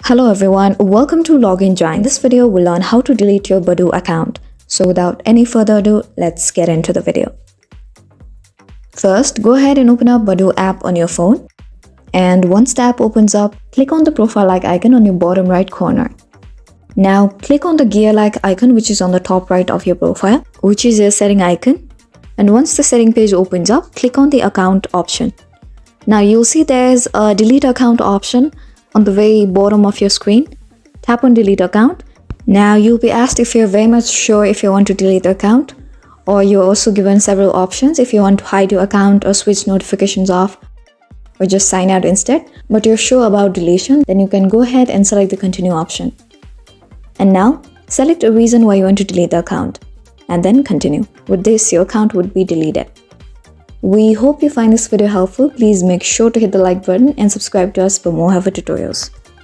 Hello everyone, welcome to Login Join. This video will learn how to delete your Badoo account. So without any further ado, let's get into the video. First, go ahead and open up Badoo app on your phone. And once the app opens up, click on the profile-like icon on your bottom right corner. Now click on the gear-like icon which is on the top right of your profile, which is your setting icon. And once the setting page opens up, click on the account option. Now you'll see there's a delete account option on the very bottom of your screen. Tap on delete account. Now you'll be asked if you're very much sure if you want to delete the account, or you're also given several options if you want to hide your account or switch notifications off or just sign out instead, but you're sure about deletion, then you can go ahead and select the continue option. And now select a reason why you want to delete the account and then continue. With this, your account would be deleted. We hope you find this video helpful. Please make sure to hit the like button and subscribe to us for more helpful tutorials.